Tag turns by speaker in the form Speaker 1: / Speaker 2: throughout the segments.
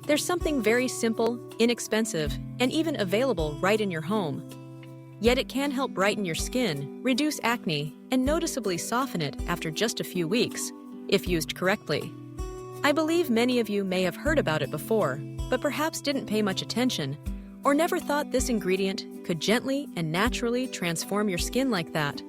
Speaker 1: There's something very simple, inexpensive, and even available right in your home. Yet it can help brighten your skin, reduce acne, and noticeably soften it after just a few weeks, if used correctly. I believe many of you may have heard about it before, but perhaps didn't pay much attention, or never thought this ingredient could gently and naturally transform your skin like that.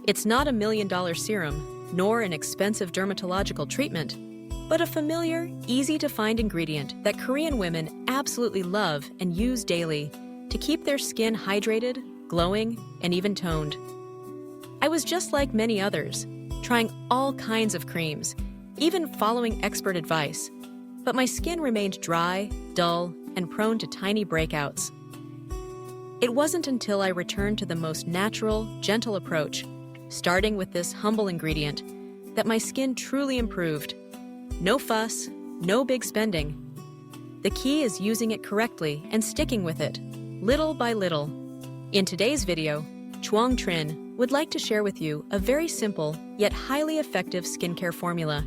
Speaker 1: It's not a $1 million serum, nor an expensive dermatological treatment, but a familiar, easy-to-find ingredient that Korean women absolutely love and use daily to keep their skin hydrated, glowing, and even toned. I was just like many others, trying all kinds of creams, even following expert advice, but my skin remained dry, dull, and prone to tiny breakouts. It wasn't until I returned to the most natural, gentle approach, starting with this humble ingredient, that my skin truly improved. No fuss, no big spending. The key is using it correctly and sticking with it, little by little. In today's video, Chuang Trin would like to share with you a very simple yet highly effective skincare formula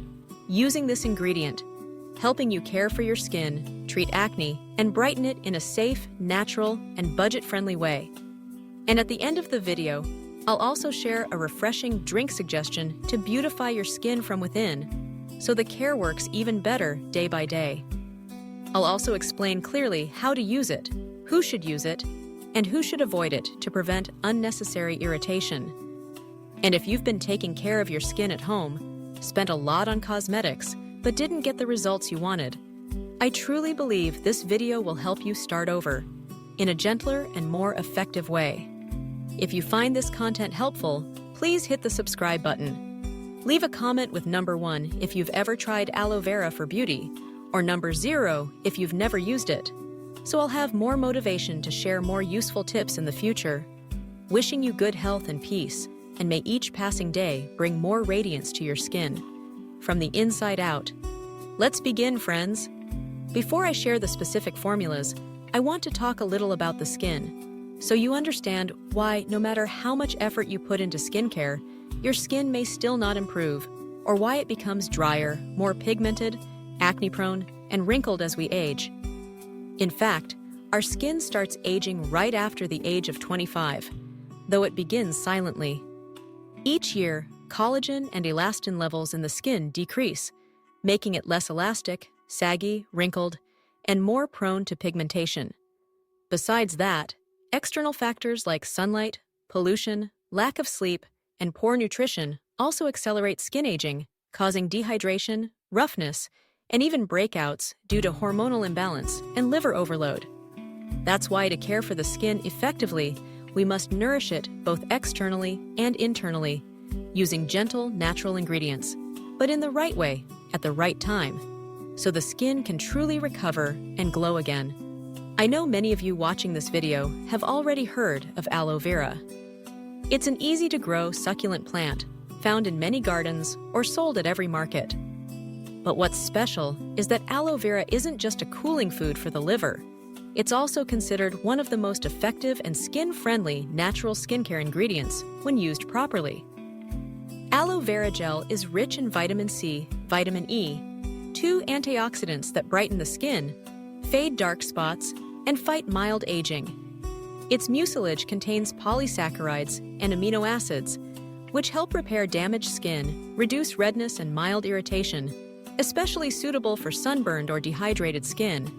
Speaker 1: using this ingredient, helping you care for your skin, treat acne, and brighten it in a safe, natural, and budget-friendly way. And at the end of the video, I'll also share a refreshing drink suggestion to beautify your skin from within, so the care works even better day by day. I'll also explain clearly how to use it, who should use it, and who should avoid it to prevent unnecessary irritation. And if you've been taking care of your skin at home, spent a lot on cosmetics, but didn't get the results you wanted, I truly believe this video will help you start over in a gentler and more effective way. If you find this content helpful, please hit the subscribe button. Leave a comment with number 1 if you've ever tried aloe vera for beauty, or number 0 if you've never used it, so I'll have more motivation to share more useful tips in the future. Wishing you good health and peace, and may each passing day bring more radiance to your skin, from the inside out. Let's begin, friends. Before I share the specific formulas, I want to talk a little about the skin, so you understand why no matter how much effort you put into skincare, your skin may still not improve, or why it becomes drier, more pigmented, acne-prone, and wrinkled as we age. In fact, our skin starts aging right after the age of 25, though it begins silently. Each year, collagen and elastin levels in the skin decrease, making it less elastic, saggy, wrinkled, and more prone to pigmentation. Besides that, external factors like sunlight, pollution, lack of sleep, and poor nutrition also accelerate skin aging, causing dehydration, roughness, and even breakouts due to hormonal imbalance and liver overload. That's why to care for the skin effectively, we must nourish it both externally and internally, using gentle, natural ingredients, but in the right way, at the right time, so the skin can truly recover and glow again. I know many of you watching this video have already heard of aloe vera. It's an easy-to-grow, succulent plant found in many gardens or sold at every market. But what's special is that aloe vera isn't just a cooling food for the liver. It's also considered one of the most effective and skin-friendly natural skincare ingredients when used properly. Aloe vera gel is rich in vitamin C, vitamin E, 2 antioxidants that brighten the skin, fade dark spots, and fight mild aging. Its mucilage contains polysaccharides and amino acids, which help repair damaged skin, reduce redness and mild irritation, especially suitable for sunburned or dehydrated skin.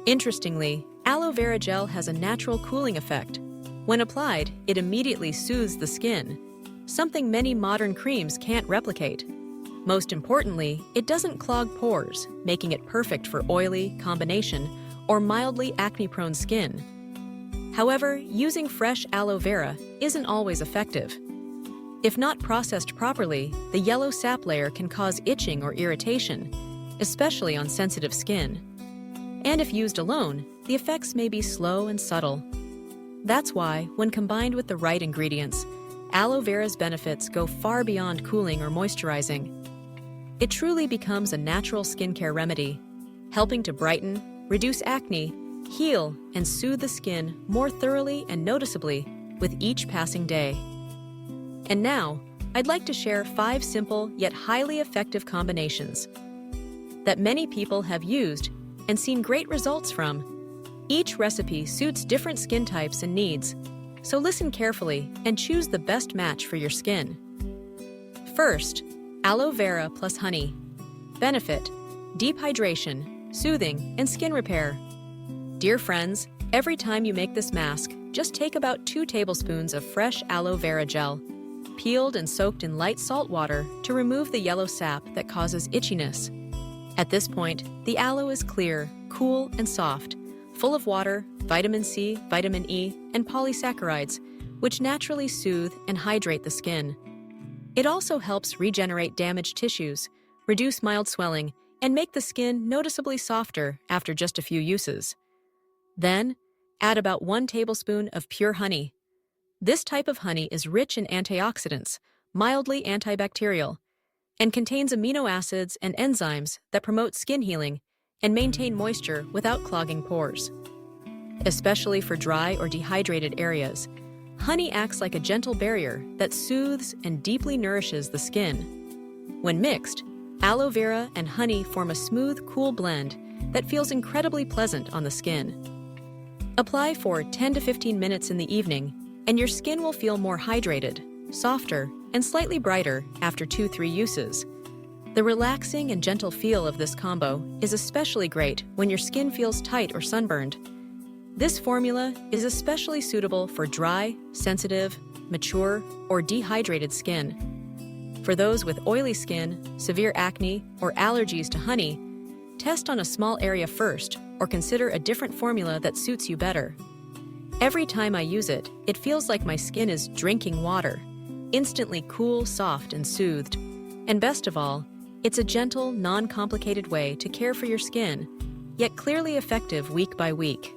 Speaker 1: Interestingly, aloe vera gel has a natural cooling effect. When applied, it immediately soothes the skin, something many modern creams can't replicate. Most importantly, it doesn't clog pores, making it perfect for oily, combination, or mildly acne-prone skin. However, using fresh aloe vera isn't always effective. If not processed properly, the yellow sap layer can cause itching or irritation, especially on sensitive skin. And if used alone, the effects may be slow and subtle. That's why, when combined with the right ingredients, aloe vera's benefits go far beyond cooling or moisturizing. It truly becomes a natural skincare remedy, helping to brighten, reduce acne, heal, and soothe the skin more thoroughly and noticeably with each passing day. And now, I'd like to share 5 simple yet highly effective combinations that many people have used and seen great results from. Each recipe suits different skin types and needs, so listen carefully and choose the best match for your skin. First, aloe vera plus honey. Benefit: deep hydration, soothing, and skin repair. Dear friends, every time you make this mask, just take about 2 tablespoons of fresh aloe vera gel, peeled and soaked in light salt water to remove the yellow sap that causes itchiness. At this point, the aloe is clear, cool, and soft, full of water, vitamin C, vitamin E, and polysaccharides, which naturally soothe and hydrate the skin. It also helps regenerate damaged tissues, reduce mild swelling, and make the skin noticeably softer after just a few uses. Then, add about 1 tablespoon of pure honey. This type of honey is rich in antioxidants, mildly antibacterial, and contains amino acids and enzymes that promote skin healing and maintain moisture without clogging pores. Especially for dry or dehydrated areas, honey acts like a gentle barrier that soothes and deeply nourishes the skin. When mixed, aloe vera and honey form a smooth, cool blend that feels incredibly pleasant on the skin. Apply for 10 to 15 minutes in the evening, and your skin will feel more hydrated, softer, and slightly brighter after 2-3 uses. The relaxing and gentle feel of this combo is especially great when your skin feels tight or sunburned. This formula is especially suitable for dry, sensitive, mature, or dehydrated skin. For those with oily skin, severe acne, or allergies to honey, test on a small area first or consider a different formula that suits you better. Every time I use it, it feels like my skin is drinking water, instantly cool, soft, and soothed. And best of all, it's a gentle, non-complicated way to care for your skin, yet clearly effective week by week.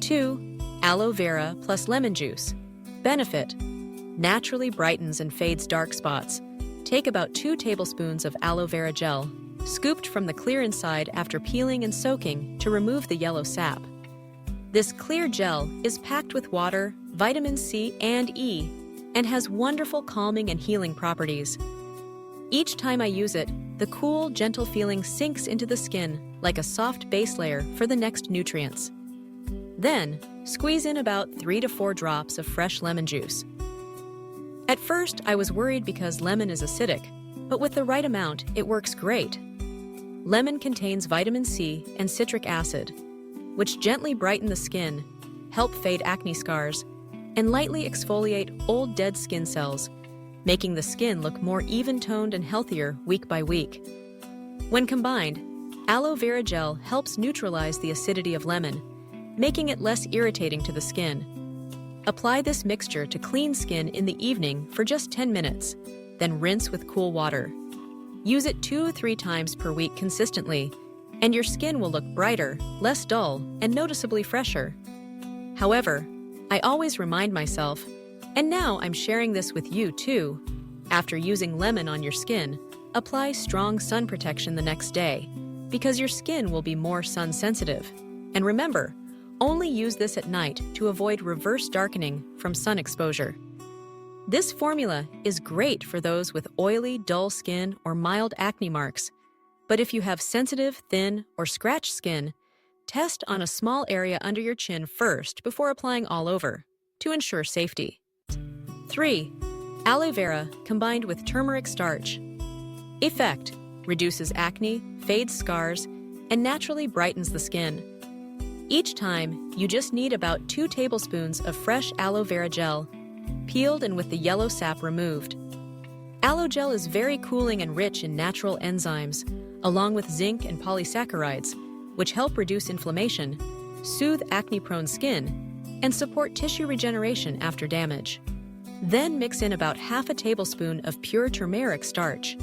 Speaker 1: 2. Aloe vera plus lemon juice. Benefit: naturally brightens and fades dark spots. Take about 2 tablespoons of aloe vera gel, scooped from the clear inside after peeling and soaking to remove the yellow sap. This clear gel is packed with water, vitamin C and E, and has wonderful calming and healing properties. Each time I use it, the cool, gentle feeling sinks into the skin like a soft base layer for the next nutrients. Then, squeeze in about 3 to 4 drops of fresh lemon juice. At first, I was worried because lemon is acidic, but with the right amount, it works great. Lemon contains vitamin C and citric acid, which gently brighten the skin, help fade acne scars, and lightly exfoliate old dead skin cells, making the skin look more even-toned and healthier week by week. When combined, aloe vera gel helps neutralize the acidity of lemon, making it less irritating to the skin. Apply this mixture to clean skin in the evening for just 10 minutes, then rinse with cool water. Use it 2-3 times per week consistently, and your skin will look brighter, less dull, and noticeably fresher. However, I always remind myself, and now I'm sharing this with you too, after using lemon on your skin, apply strong sun protection the next day, because your skin will be more sun sensitive. And remember, only use this at night to avoid reverse darkening from sun exposure. This formula is great for those with oily, dull skin or mild acne marks. But if you have sensitive, thin, or scratched skin, test on a small area under your chin first before applying all over, to ensure safety. 3. Aloe vera combined with turmeric starch. Effect: reduces acne, fades scars, and naturally brightens the skin. Each time, you just need about 2 tablespoons of fresh aloe vera gel, peeled and with the yellow sap removed. Aloe gel is very cooling and rich in natural enzymes, along with zinc and polysaccharides, which help reduce inflammation, soothe acne-prone skin, and support tissue regeneration after damage. Then mix in about half a tablespoon of pure turmeric starch.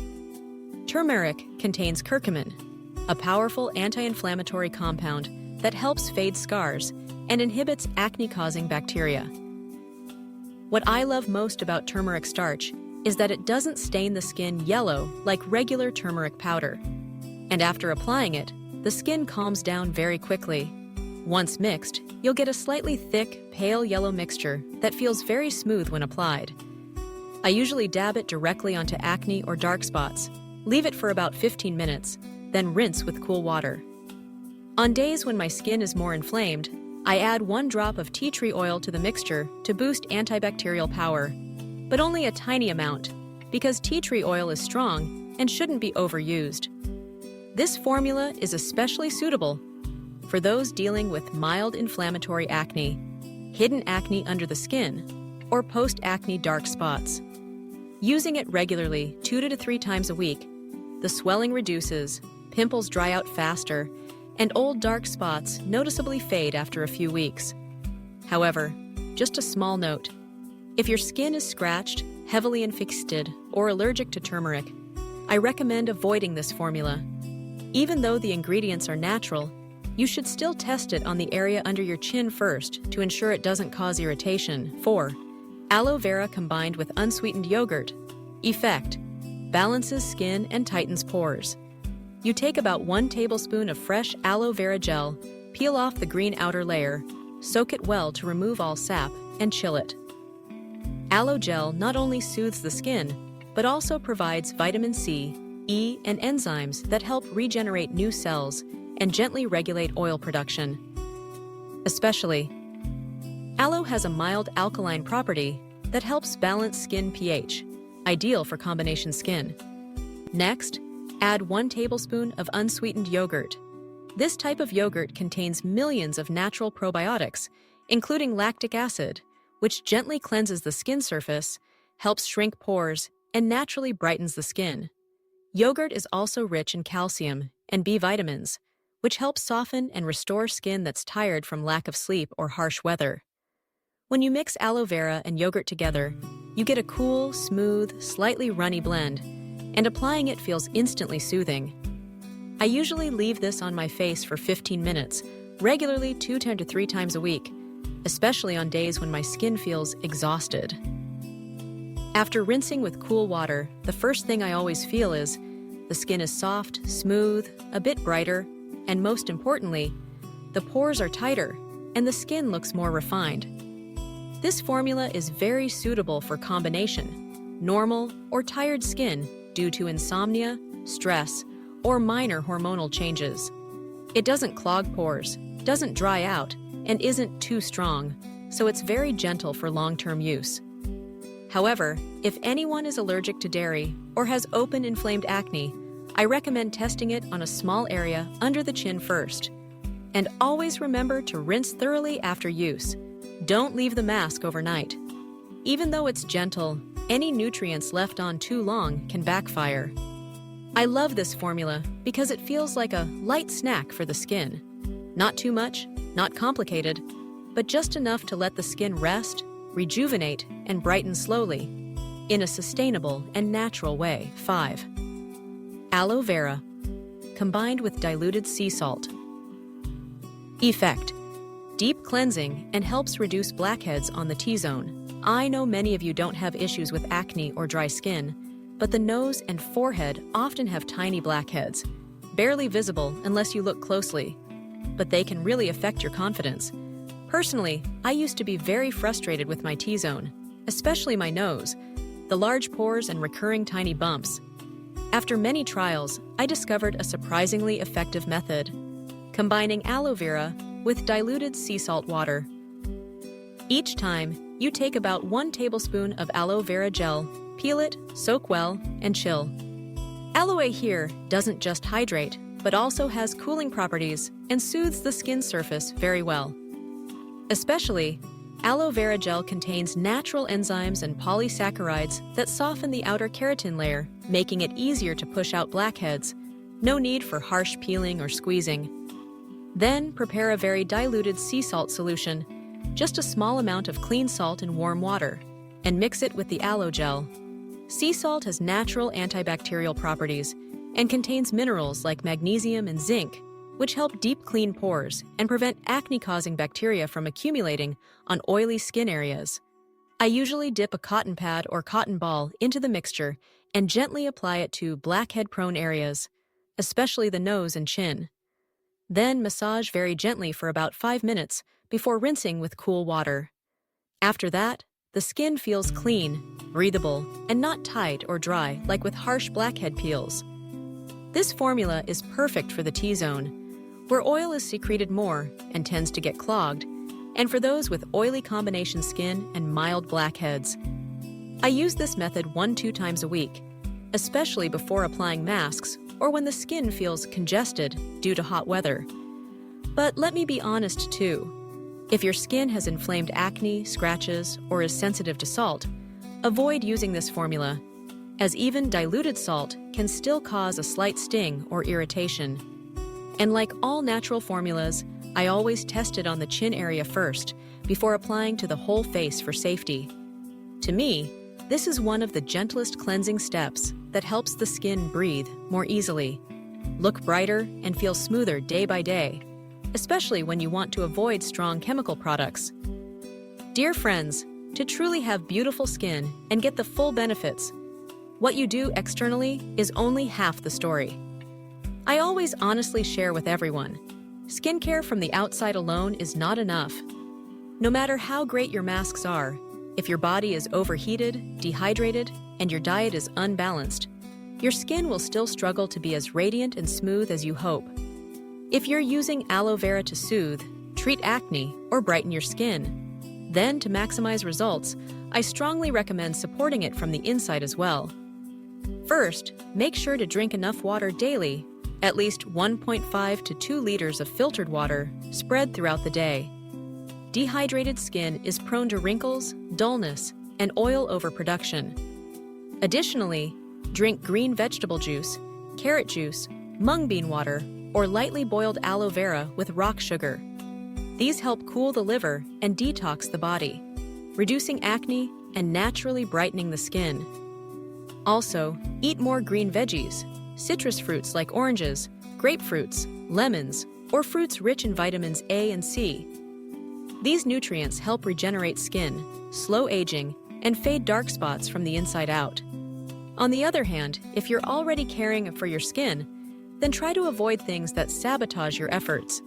Speaker 1: Turmeric contains curcumin, a powerful anti-inflammatory compound that helps fade scars and inhibits acne-causing bacteria. What I love most about turmeric starch is that it doesn't stain the skin yellow like regular turmeric powder. And after applying it, the skin calms down very quickly. Once mixed, you'll get a slightly thick, pale yellow mixture that feels very smooth when applied. I usually dab it directly onto acne or dark spots, leave it for about 15 minutes, then rinse with cool water. On days when my skin is more inflamed, I add 1 drop of tea tree oil to the mixture to boost antibacterial power, but only a tiny amount, because tea tree oil is strong and shouldn't be overused. This formula is especially suitable for those dealing with mild inflammatory acne, hidden acne under the skin, or post-acne dark spots. Using it regularly 2 to 3 times a week, the swelling reduces, pimples dry out faster, and old dark spots noticeably fade after a few weeks. However, just a small note: if your skin is scratched, heavily infected, or allergic to turmeric, I recommend avoiding this formula. Even though the ingredients are natural, you should still test it on the area under your chin first to ensure it doesn't cause irritation. 4. Aloe vera combined with unsweetened yogurt. Effect: balances skin and tightens pores. You take about 1 tablespoon of fresh aloe vera gel, peel off the green outer layer, soak it well to remove all sap, and chill it. Aloe gel not only soothes the skin, but also provides vitamin C, E, and enzymes that help regenerate new cells and gently regulate oil production. Especially, aloe has a mild alkaline property that helps balance skin pH, ideal for combination skin. Next, add 1 tablespoon of unsweetened yogurt. This type of yogurt contains millions of natural probiotics, including lactic acid, which gently cleanses the skin surface, helps shrink pores, and naturally brightens the skin. Yogurt is also rich in calcium and B vitamins, which help soften and restore skin that's tired from lack of sleep or harsh weather. When you mix aloe vera and yogurt together, you get a cool, smooth, slightly runny blend, and applying it feels instantly soothing. I usually leave this on my face for 15 minutes, regularly 2 to 3 times a week, especially on days when my skin feels exhausted. After rinsing with cool water, the first thing I always feel is the skin is soft, smooth, a bit brighter, and most importantly, the pores are tighter and the skin looks more refined. This formula is very suitable for combination, normal or tired skin due to insomnia, stress, or minor hormonal changes. It doesn't clog pores, doesn't dry out, and isn't too strong, so it's very gentle for long-term use. However, if anyone is allergic to dairy or has open inflamed acne, I recommend testing it on a small area under the chin first. And always remember to rinse thoroughly after use. Don't leave the mask overnight. Even though it's gentle, any nutrients left on too long can backfire. I love this formula because it feels like a light snack for the skin. Not too much, not complicated, but just enough to let the skin rest, rejuvenate, and brighten slowly, in a sustainable and natural way. 5. Aloe vera, combined with diluted sea salt. Effect: deep cleansing and helps reduce blackheads on the T-zone. I know many of you don't have issues with acne or dry skin, but the nose and forehead often have tiny blackheads, barely visible unless you look closely, but they can really affect your confidence. Personally, I used to be very frustrated with my T-zone, especially my nose, the large pores and recurring tiny bumps. After many trials, I discovered a surprisingly effective method: combining aloe vera with diluted sea salt water. Each time, you take about 1 tablespoon of aloe vera gel, peel it, soak well, and chill. Aloe here doesn't just hydrate, but also has cooling properties and soothes the skin surface very well. Especially, aloe vera gel contains natural enzymes and polysaccharides that soften the outer keratin layer, making it easier to push out blackheads. No need for harsh peeling or squeezing. Then prepare a very diluted sea salt solution, just a small amount of clean salt in warm water, and mix it with the aloe gel. Sea salt has natural antibacterial properties and contains minerals like magnesium and zinc, which help deep clean pores and prevent acne-causing bacteria from accumulating on oily skin areas. I usually dip a cotton pad or cotton ball into the mixture and gently apply it to blackhead-prone areas, especially the nose and chin. Then massage very gently for about 5 minutes before rinsing with cool water. After that, the skin feels clean, breathable, and not tight or dry like with harsh blackhead peels. This formula is perfect for the T-zone, where oil is secreted more and tends to get clogged, and for those with oily combination skin and mild blackheads. I use this method 1-2 times a week, especially before applying masks or when the skin feels congested due to hot weather. But let me be honest too. If your skin has inflamed acne, scratches, or is sensitive to salt, avoid using this formula, as even diluted salt can still cause a slight sting or irritation. And like all natural formulas, I always test it on the chin area first before applying to the whole face for safety. To me, this is one of the gentlest cleansing steps that helps the skin breathe more easily, look brighter, and feel smoother day by day, especially when you want to avoid strong chemical products. Dear friends, to truly have beautiful skin and get the full benefits, what you do externally is only half the story. I always honestly share with everyone, skincare from the outside alone is not enough. No matter how great your masks are, if your body is overheated, dehydrated, and your diet is unbalanced, your skin will still struggle to be as radiant and smooth as you hope. If you're using aloe vera to soothe, treat acne, or brighten your skin, then to maximize results, I strongly recommend supporting it from the inside as well. First, make sure to drink enough water daily, at least 1.5 to 2 liters of filtered water spread throughout the day. Dehydrated skin is prone to wrinkles, dullness, and oil overproduction. Additionally, drink green vegetable juice, carrot juice, mung bean water, or lightly boiled aloe vera with rock sugar. These help cool the liver and detox the body, reducing acne and naturally brightening the skin. Also, eat more green veggies, citrus fruits like oranges, grapefruits, lemons, or fruits rich in vitamins A and C. These nutrients help regenerate skin, slow aging, and fade dark spots from the inside out. On the other hand, if you're already caring for your skin, then try to avoid things that sabotage your efforts.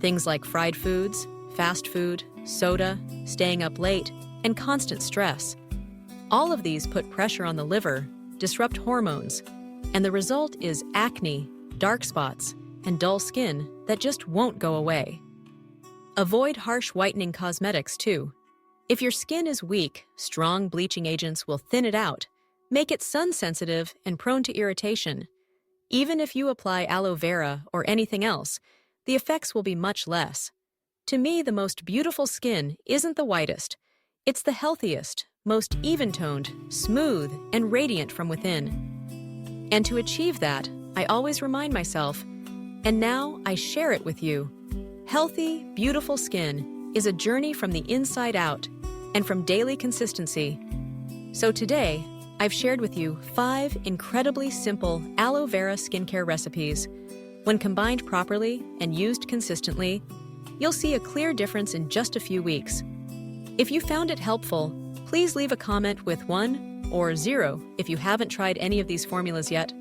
Speaker 1: Things like fried foods, fast food, soda, staying up late, and constant stress. All of these put pressure on the liver, disrupt hormones, and the result is acne, dark spots, and dull skin that just won't go away. Avoid harsh whitening cosmetics too. If your skin is weak, strong bleaching agents will thin it out, make it sun-sensitive and prone to irritation. Even if you apply aloe vera or anything else, the effects will be much less. To me, the most beautiful skin isn't the whitest. It's the healthiest, most even-toned, smooth, and radiant from within. And to achieve that, I always remind myself, and now I share it with you. Healthy, beautiful skin is a journey from the inside out and from daily consistency. So today, I've shared with you 5 incredibly simple aloe vera skincare recipes. When combined properly and used consistently, you'll see a clear difference in just a few weeks. If you found it helpful, please leave a comment with 1 or 0 if you haven't tried any of these formulas yet,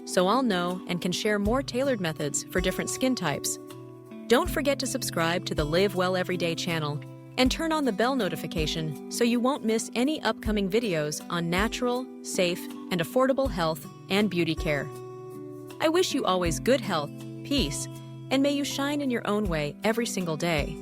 Speaker 1: so I'll know and can share more tailored methods for different skin types. Don't forget to subscribe to the Live Well Everyday channel and turn on the bell notification so you won't miss any upcoming videos on natural, safe, and affordable health and beauty care. I wish you always good health, peace, and may you shine in your own way every single day.